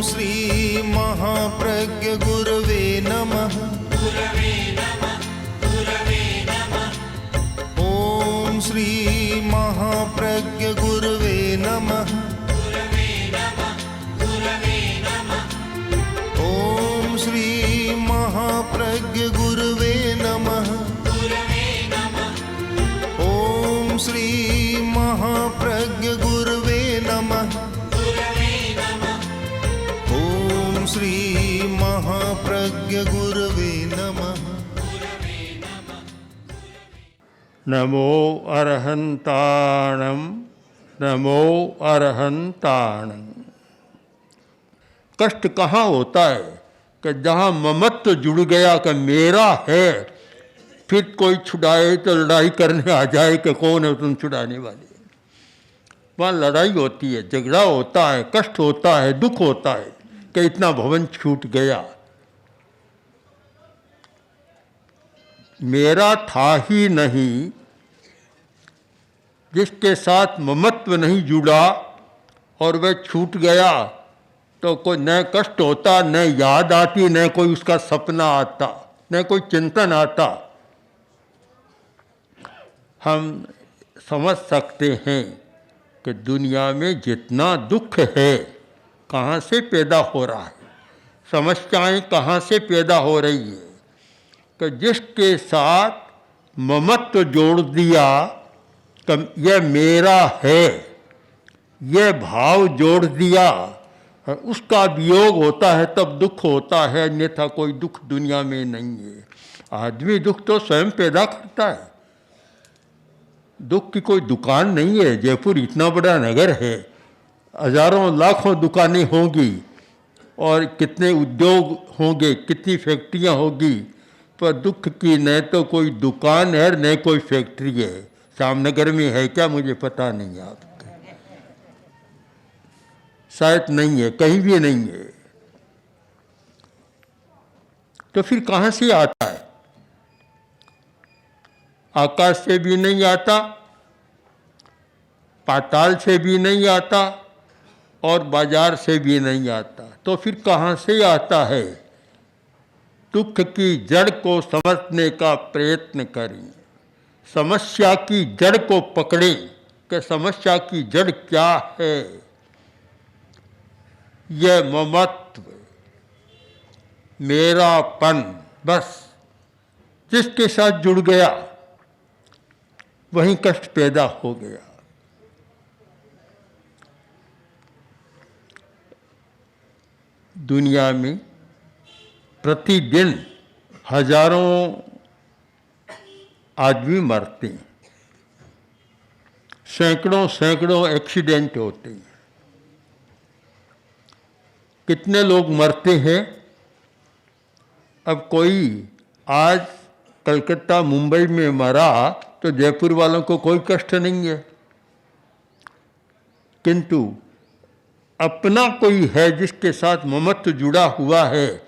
श्री महाप्रज्ञ गुरवे नमः। ओम श्री महाप्रज्ञ गुरवे नमः। ओम श्री महाप्रज्ञ गुरवे नमः। ओम श्री महाप्रज्ञ गुरवे नमः। ओम श्री महाप्रज्ञ गुरवे नमः। नमो अरहंताणम, नमो अरहंताणम। कष्ट कहाँ होता है कि जहाँ ममत्व जुड़ गया कि मेरा है, फिर कोई छुड़ाए तो लड़ाई करने आ जाए कि कौन है तुम छुड़ाने वाले। वहाँ लड़ाई होती है, झगड़ा होता है, कष्ट होता है, दुख होता है कि इतना भवन छूट गया। मेरा था ही नहीं, जिसके साथ ममत्व नहीं जुड़ा और वह छूट गया तो कोई न कष्ट होता, न याद आती, न कोई उसका सपना आता, न कोई चिंतन आता। हम समझ सकते हैं कि दुनिया में जितना दुख है कहाँ से पैदा हो रहा है, समस्याएं कहाँ से पैदा हो रही है कि जिसके साथ ममत्व जोड़ दिया कि यह मेरा है, यह भाव जोड़ दिया, उसका वियोग होता है तब दुख होता है, अन्यथा कोई दुख दुनिया में नहीं है। आदमी दुख तो स्वयं पैदा करता है। दुख की कोई दुकान नहीं है। जयपुर इतना बड़ा नगर है, हजारों लाखों दुकानें होंगी और कितने उद्योग होंगे, कितनी फैक्ट्रियां होगी, पर दुख की न तो कोई दुकान है न कोई फैक्ट्री है। जामनगर में है क्या मुझे पता नहीं, आपका शायद नहीं है, कहीं भी नहीं है। तो फिर कहाँ से आता है? आकाश से भी नहीं आता, पाताल से भी नहीं आता और बाजार से भी नहीं आता। तो फिर कहाँ से आता है? दुख की जड़ को समझने का प्रयत्न करें, समस्या की जड़ को पकड़ें कि समस्या की जड़ क्या है। यह ममत्व, मेरापन, बस जिसके साथ जुड़ गया वहीं कष्ट पैदा हो गया। दुनिया में प्रतिदिन हजारों आदमी मरते हैं, सैकड़ों सैकड़ों एक्सीडेंट होते हैं। कितने लोग मरते हैं? अब कोई आज कलकत्ता मुंबई में मरा तो जयपुर वालों को कोई कष्ट नहीं है, किंतु अपना कोई है जिसके साथ ममत्व जुड़ा हुआ है,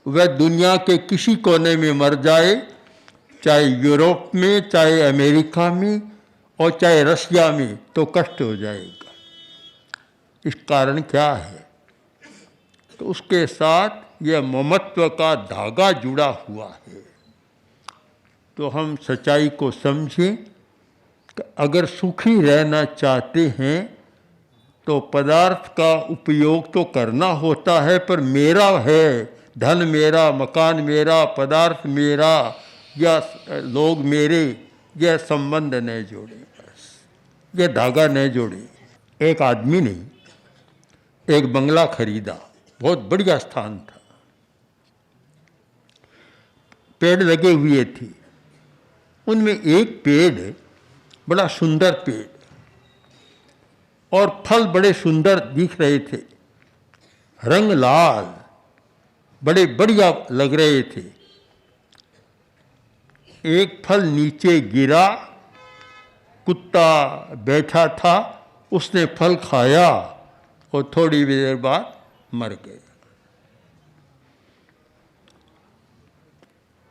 वह दुनिया के किसी कोने में मर जाए, चाहे यूरोप में, चाहे अमेरिका में और चाहे रशिया में, तो कष्ट हो जाएगा। इस कारण क्या है? तो उसके साथ यह ममत्व का धागा जुड़ा हुआ है। तो हम सच्चाई को समझें कि अगर सुखी रहना चाहते हैं तो पदार्थ का उपयोग तो करना होता है, पर मेरा है, धन मेरा, मकान मेरा, पदार्थ मेरा या लोग मेरे, यह संबंध न जोड़े, बस यह धागा न जोड़े। एक आदमी ने एक बंगला खरीदा, बहुत बढ़िया स्थान था, पेड़ लगे हुए थे। उनमें एक पेड़ बड़ा सुंदर पेड़ और फल बड़े सुंदर दिख रहे थे, रंग लाल, बड़े बढ़िया लग रहे थे। एक फल नीचे गिरा, कुत्ता बैठा था, उसने फल खाया और थोड़ी देर बाद मर गया।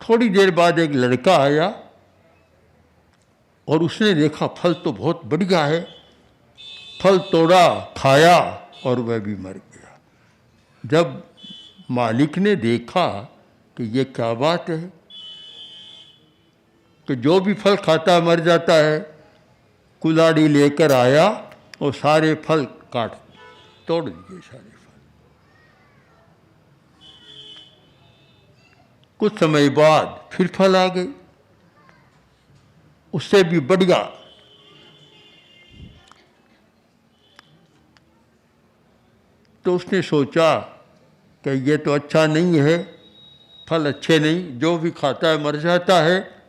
थोड़ी देर बाद एक लड़का आया और उसने देखा फल तो बहुत बढ़िया है, फल तोड़ा, खाया और वह भी मर गया। जब मालिक ने देखा कि ये क्या बात है कि जो भी फल खाता मर जाता है, कुल्हाड़ी लेकर आया और सारे फल काट तोड़ दिए सारे फल। कुछ समय बाद फिर फल आ गए, उससे भी बढ़िया। तो उसने सोचा कि ये तो अच्छा नहीं है, फल अच्छे नहीं, जो भी खाता है मर जाता है।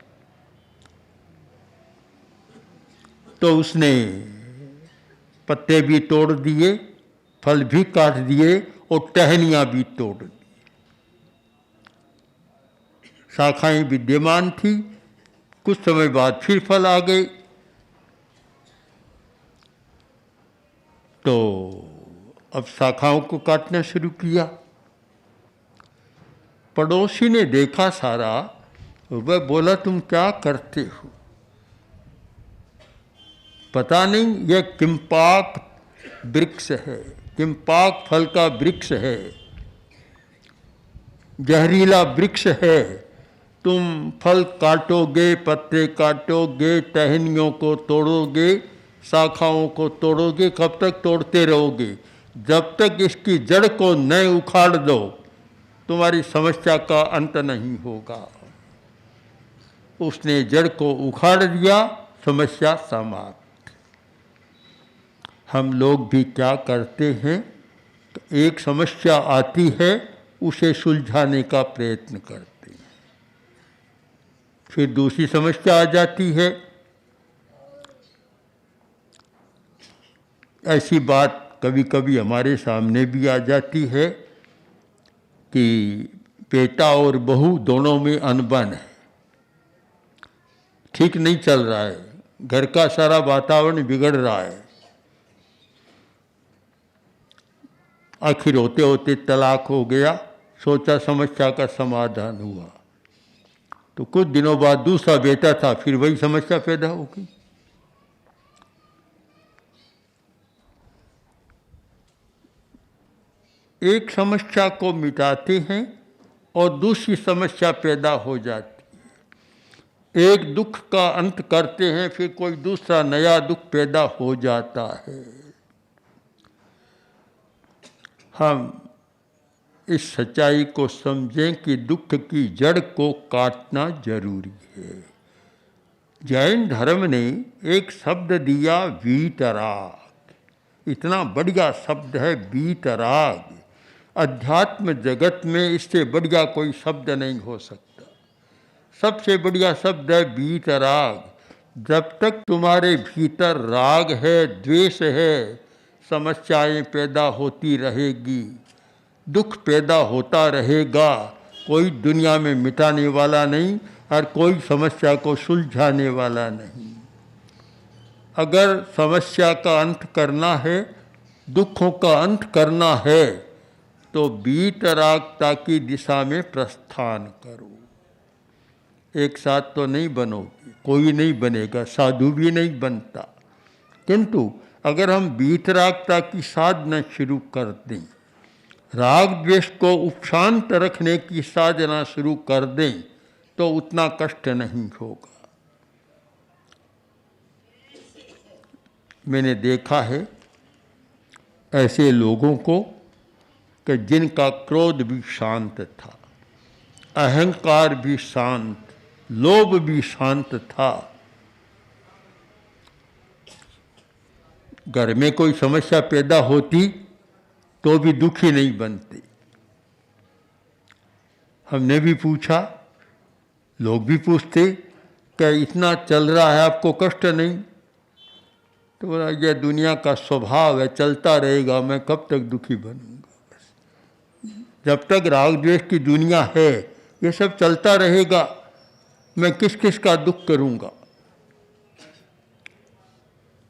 तो उसने पत्ते भी तोड़ दिए, फल भी काट दिए और टहनियाँ भी तोड़ दी। शाखाएं विद्यमान थी, कुछ समय बाद फिर फल आ गए। तो अब शाखाओं को काटना शुरू किया। पड़ोसी ने देखा सारा, वह बोला तुम क्या करते हो? पता नहीं यह किम्पाक वृक्ष है, किम्पाक फल का वृक्ष है, जहरीला वृक्ष है। तुम फल काटोगे, पत्ते काटोगे, टहनियों को तोड़ोगे, शाखाओं को तोड़ोगे, कब तक तोड़ते रहोगे? जब तक इसकी जड़ को न उखाड़ दो तुम्हारी समस्या का अंत नहीं होगा। उसने जड़ को उखाड़ दिया, समस्या समाप्त। हम लोग भी क्या करते हैं, तो एक समस्या आती है, उसे सुलझाने का प्रयत्न करते हैं, फिर दूसरी समस्या आ जाती है। ऐसी बात कभी कभी हमारे सामने भी आ जाती है कि बेटा और बहू दोनों में अनबन है, ठीक नहीं चल रहा है, घर का सारा वातावरण बिगड़ रहा है। आखिर होते होते तलाक हो गया, सोचा समस्या का समाधान हुआ। तो कुछ दिनों बाद दूसरा बेटा था, फिर वही समस्या पैदा हो गई। एक समस्या को मिटाते हैं और दूसरी समस्या पैदा हो जाती है। एक दुख का अंत करते हैं, फिर कोई दूसरा नया दुख पैदा हो जाता है। हम इस सच्चाई को समझें कि दुख की जड़ को काटना जरूरी है। जैन धर्म ने एक शब्द दिया, वीतराग। इतना बढ़िया शब्द है वीतराग। अध्यात्म जगत में इससे बढ़िया कोई शब्द नहीं हो सकता। सबसे बढ़िया शब्द है वीतराग। जब तक तुम्हारे भीतर राग है, द्वेष है, समस्याएं पैदा होती रहेगी, दुख पैदा होता रहेगा। कोई दुनिया में मिटाने वाला नहीं और कोई समस्या को सुलझाने वाला नहीं। अगर समस्या का अंत करना है, दुखों का अंत करना है, तो वीतरागता की दिशा में प्रस्थान करो। एक साथ तो नहीं बनोगे, कोई नहीं बनेगा, साधु भी नहीं बनता। किंतु अगर हम वीतरागता की साधना शुरू कर दें, राग द्वेष को उपशांत रखने की साधना शुरू कर दें, तो उतना कष्ट नहीं होगा। मैंने देखा है ऐसे लोगों को कि जिनका क्रोध भी शांत था, अहंकार भी शांत, लोभ भी शांत था। घर में कोई समस्या पैदा होती तो भी दुखी नहीं बनते। हमने भी पूछा, लोग भी पूछते कि इतना चल रहा है, आपको कष्ट नहीं? तो बोला यह दुनिया का स्वभाव है, चलता रहेगा, मैं कब तक दुखी बनूंगा? बस जब तक राग द्वेष की दुनिया है, ये सब चलता रहेगा, मैं किस किस का दुख करूंगा?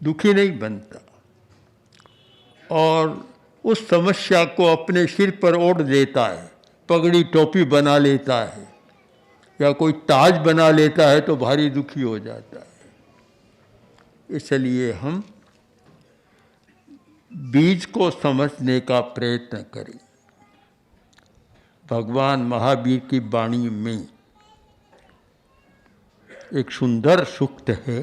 दुखी नहीं बनता। और उस समस्या को अपने सिर पर ओढ़ देता है, पगड़ी टोपी बना लेता है या कोई ताज बना लेता है, तो भारी दुखी हो जाता है। इसलिए हम बीज को समझने का प्रयत्न करें। भगवान महावीर की वाणी में एक सुंदर सूक्त है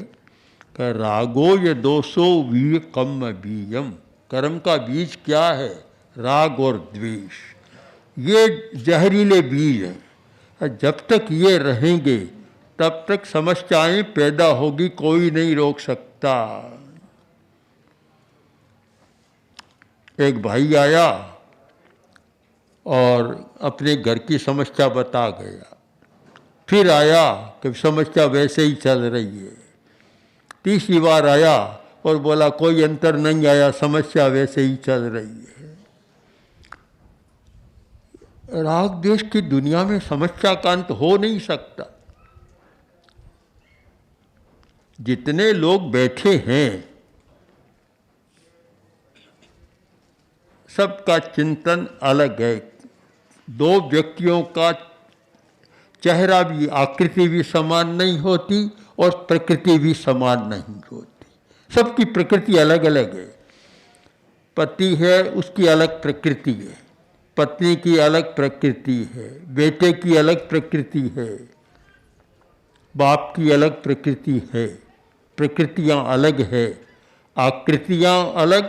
कि रागो ये दोषो वीर कम बीजम। कर्म का बीज क्या है? राग और द्वेष। ये जहरीले बीज हैं, और जब तक ये रहेंगे तब तक समस्याएं पैदा होगी, कोई नहीं रोक सकता। एक भाई आया और अपने घर की समस्या बता गया, फिर आया कि समस्या वैसे ही चल रही है, तीसरी बार आया और बोला कोई अंतर नहीं आया, समस्या वैसे ही चल रही है। राग द्वेष की दुनिया में समस्या का अंत हो नहीं सकता। जितने लोग बैठे हैं सबका चिंतन अलग है। दो व्यक्तियों का चेहरा भी, आकृति भी समान नहीं होती और प्रकृति भी समान नहीं होती। सबकी प्रकृति अलग अलग है। पति है, उसकी अलग प्रकृति है, पत्नी की अलग प्रकृति है, बेटे की अलग प्रकृति है, बाप की अलग प्रकृति है। प्रकृतियां अलग है, आकृतियां अलग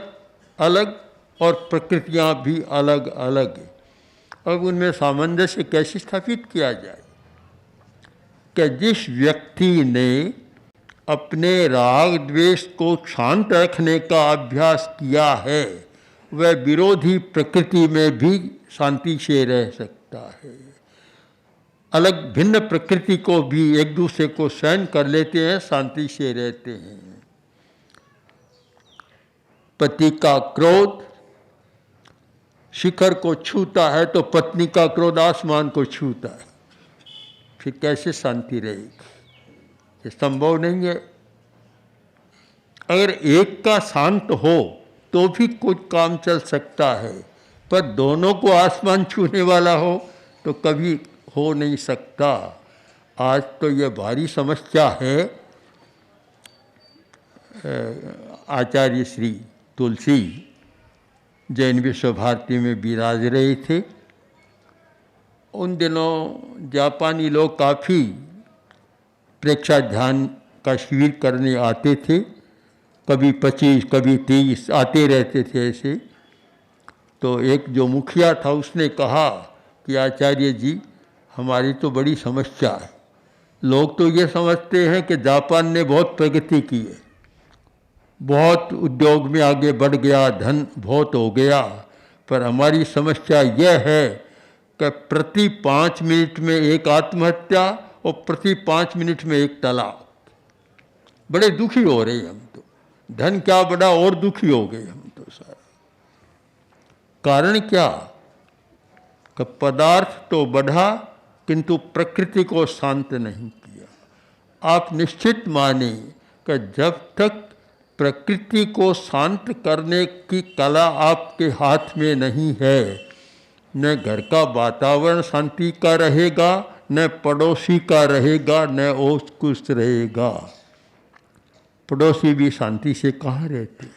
अलग और प्रकृतियां भी अलग अलग है। अब उनमें सामंजस्य कैसे स्थापित किया जाए? कि जिस व्यक्ति ने अपने राग द्वेष को शांत रखने का अभ्यास किया है वह विरोधी प्रकृति में भी शांति से रह सकता है। अलग भिन्न प्रकृति को भी एक दूसरे को सहन कर लेते हैं, शांति से रहते हैं। पति का क्रोध शिखर को छूता है तो पत्नी का क्रोध आसमान को छूता है, फिर कैसे शांति रहेगी? ये संभव नहीं है। अगर एक का शांत हो तो भी कुछ काम चल सकता है, पर दोनों को आसमान छूने वाला हो तो कभी हो नहीं सकता। आज तो ये भारी समस्या है। आचार्य श्री तुलसी जैन विश्व भारती में विराज रहे थे। उन दिनों जापानी लोग काफ़ी प्रेक्षा ध्यान का शिविर करने आते थे, कभी 25 कभी 30 आते रहते थे ऐसे। तो एक जो मुखिया था उसने कहा कि आचार्य जी हमारी तो बड़ी समस्या है। लोग तो ये समझते हैं कि जापान ने बहुत प्रगति की है, बहुत उद्योग में आगे बढ़ गया, धन बहुत हो गया, पर हमारी समस्या यह है कि प्रति 5 मिनट में एक आत्महत्या और प्रति 5 मिनट में एक तलाक। बड़े दुखी हो रहे हैं हम तो, धन क्या बढ़ा और दुखी हो गए हम तो सारा। कारण क्या? कि पदार्थ तो बढ़ा किंतु प्रकृति को शांत नहीं किया। आप निश्चित माने कि जब तक प्रकृति को शांत करने की कला आपके हाथ में नहीं है, न घर का वातावरण शांति का रहेगा, न पड़ोसी का रहेगा, न ओस कुछ रहेगा। पड़ोसी भी शांति से कहाँ रहते?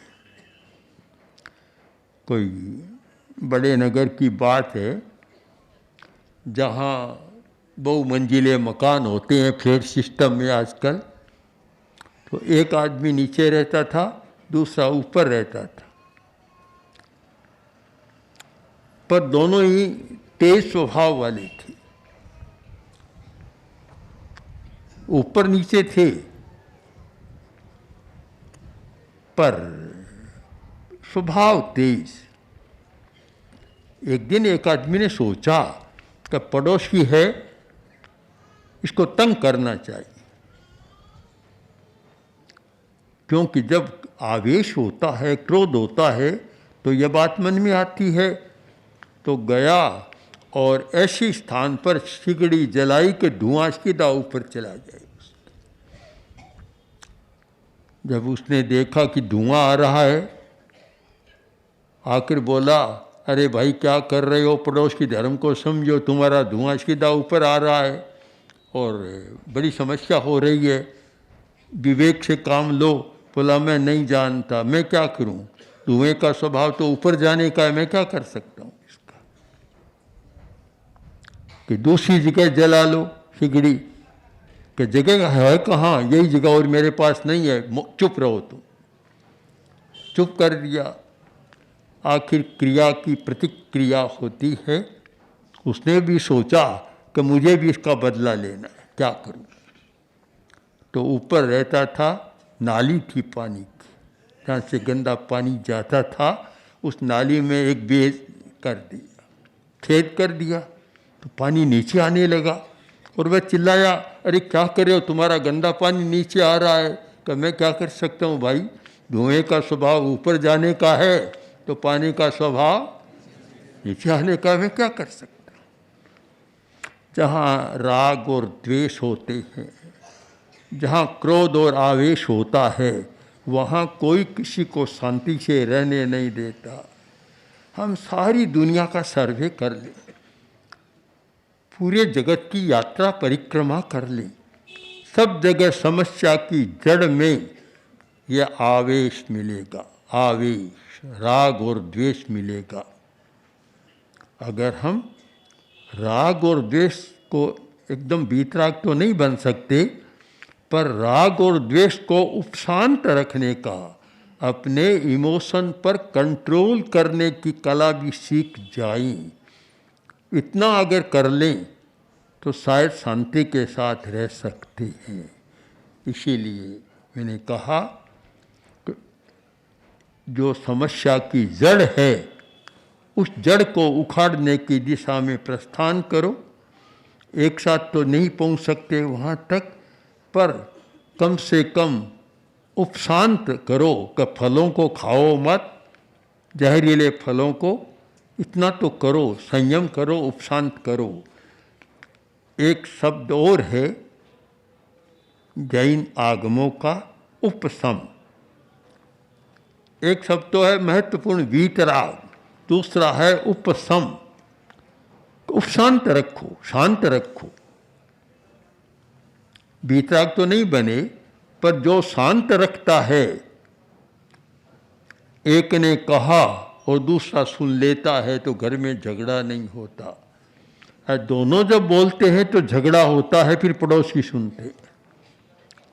कोई बड़े नगर की बात है जहाँ बहुमंजिले मकान होते हैं फ्लैट सिस्टम में आजकल। तो एक आदमी नीचे रहता था, दूसरा ऊपर रहता था, पर दोनों ही तेज स्वभाव वाले थे। ऊपर नीचे थे पर स्वभाव तेज। एक दिन एक आदमी ने सोचा कि पड़ोसी है, इसको तंग करना चाहिए, क्योंकि जब आवेश होता है, क्रोध होता है तो यह बात मन में आती है। तो गया और ऐसी स्थान पर सिगड़ी जलाई कि धुआं सीधा ऊपर चला जाए। जब उसने देखा कि धुआं आ रहा है, आखिर बोला, अरे भाई क्या कर रहे हो? पड़ोस की धर्म को समझो, तुम्हारा धुआं सीधा ऊपर आ रहा है और बड़ी समस्या हो रही है, विवेक से काम लो। बोला मैं नहीं जानता, मैं क्या करूं? धुएं का स्वभाव तो ऊपर जाने का है, मैं क्या कर सकता हूं इसका? कि दूसरी जगह जला लो सिगड़ी, कि जगह है कहाँ, यही जगह और मेरे पास नहीं है, चुप रहो तुम। चुप कर दिया। आखिर क्रिया की प्रतिक्रिया होती है। उसने भी सोचा कि मुझे भी इसका बदला लेना है, क्या करूं। तो ऊपर रहता था, नाली थी पानी की, जहाँ से गंदा पानी जाता था, उस नाली में एक बेज कर दिया, छेद कर दिया, तो पानी नीचे आने लगा। और वह चिल्लाया, अरे क्या कर रहे हो, तुम्हारा गंदा पानी नीचे आ रहा है। कि मैं क्या कर सकता हूँ भाई, धुएं का स्वभाव ऊपर जाने का है, तो पानी का स्वभाव नीचे आने का, मैं क्या कर सकता हूँ। जहाँ राग और द्वेष होते हैं, जहाँ क्रोध और आवेश होता है, वहाँ कोई किसी को शांति से रहने नहीं देता। हम सारी दुनिया का सर्वे कर लें, पूरे जगत की यात्रा परिक्रमा कर लें, सब जगह समस्या की जड़ में यह आवेश मिलेगा, आवेश, राग और द्वेष मिलेगा। अगर हम राग और द्वेष को एकदम बीतराग तो नहीं बन सकते, पर राग और द्वेष को उपशांत रखने का, अपने इमोशन पर कंट्रोल करने की कला भी सीख जाएं। इतना अगर कर लें तो शायद शांति के साथ रह सकते हैं। इसीलिए मैंने कहा कि जो समस्या की जड़ है, उस जड़ को उखाड़ने की दिशा में प्रस्थान करो। एक साथ तो नहीं पहुंच सकते वहाँ तक, पर कम से कम उपशांत करो कि फलों को खाओ मत, जहरीले फलों को, इतना तो करो, संयम करो, उपशांत करो। एक शब्द और है जैन आगमों का, उपशम। एक शब्द तो है महत्वपूर्ण वीतराग, दूसरा है उपशम। उपशांत रखो, शांत रखो। वीतराग तो नहीं बने, पर जो शांत रखता है, एक ने कहा और दूसरा सुन लेता है, तो घर में झगड़ा नहीं होता। दोनों जब बोलते हैं तो झगड़ा होता है, फिर पड़ोसी सुनते हैं,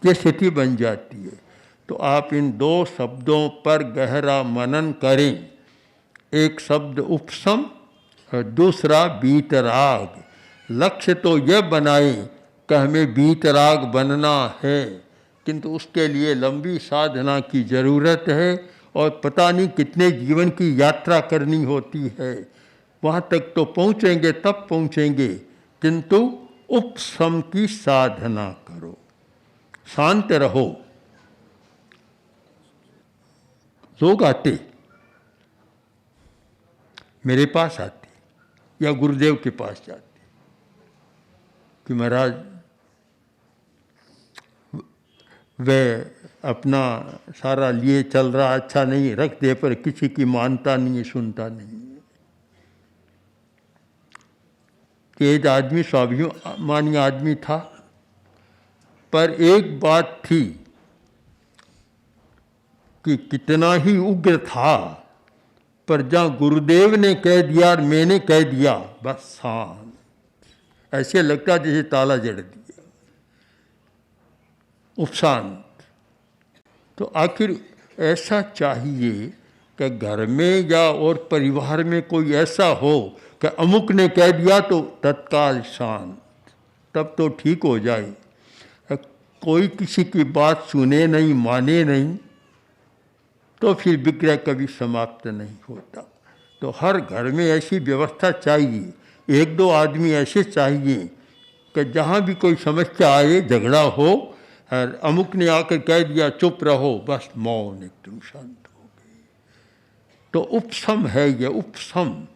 ये स्थिति बन जाती है। तो आप इन दो शब्दों पर गहरा मनन करें। एक शब्द उपशम और दूसरा बीतराग। लक्ष्य तो यह बनाएं कि हमें बीतराग बनना है, किंतु उसके लिए लंबी साधना की ज़रूरत है और पता नहीं कितने जीवन की यात्रा करनी होती है। वहाँ तक तो पहुँचेंगे, तब पहुँचेंगे, किंतु उपशम की साधना करो, शांत रहो। लोग आते, मेरे पास आते या गुरुदेव के पास जाते कि महाराज वह अपना सारा लिए चल रहा, अच्छा नहीं, रख दे, पर किसी की मानता नहीं है, सुनता नहीं है। तेज आदमी, स्वाभिमानी आदमी था, पर एक बात थी कि कितना ही उग्र था, पर जहाँ गुरुदेव ने कह दिया और मैंने कह दिया, बस शांत। ऐसे लगता जैसे ताला जड़ दिया, उपशांत। तो आखिर ऐसा चाहिए कि घर में या और परिवार में कोई ऐसा हो कि अमुक ने कह दिया तो तत्काल शांत, तब तो ठीक हो जाए। कोई किसी की बात सुने नहीं, माने नहीं, तो फिर विग्रह कभी समाप्त नहीं होता। तो हर घर में ऐसी व्यवस्था चाहिए, एक दो आदमी ऐसे चाहिए कि जहाँ भी कोई समस्या आए, झगड़ा हो, और अमुक ने आकर कह दिया चुप रहो, बस मौन, एकदम शांत हो गए। तो उपशम है ये, उपशम।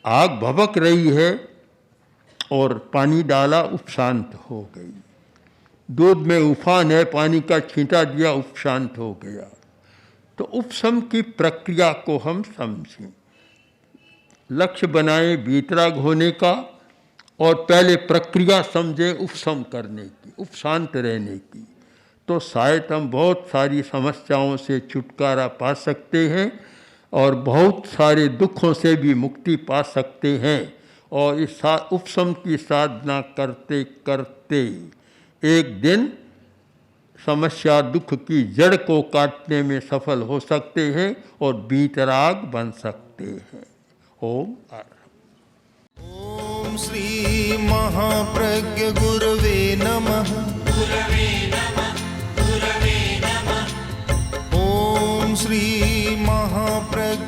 आग भभक रही है और पानी डाला, उपशांत हो गई। दूध में उफान है, पानी का छींटा दिया, उपशांत हो गया। तो उपशम की प्रक्रिया को हम समझें, लक्ष्य बनाएं वीतराग होने का, और पहले प्रक्रिया समझें उपशम करने की, उपशांत रहने की। तो शायद हम बहुत सारी समस्याओं से छुटकारा पा सकते हैं और बहुत सारे दुखों से भी मुक्ति पा सकते हैं। और इस उपशम की साधना करते करते एक दिन समस्या दुख की जड़ को काटने में सफल हो सकते हैं और बीतराग बन सकते हैं। ओम ॐ श्री महाप्रज्ञ गुरवे नमः। ॐ श्री महाप्रज्ञ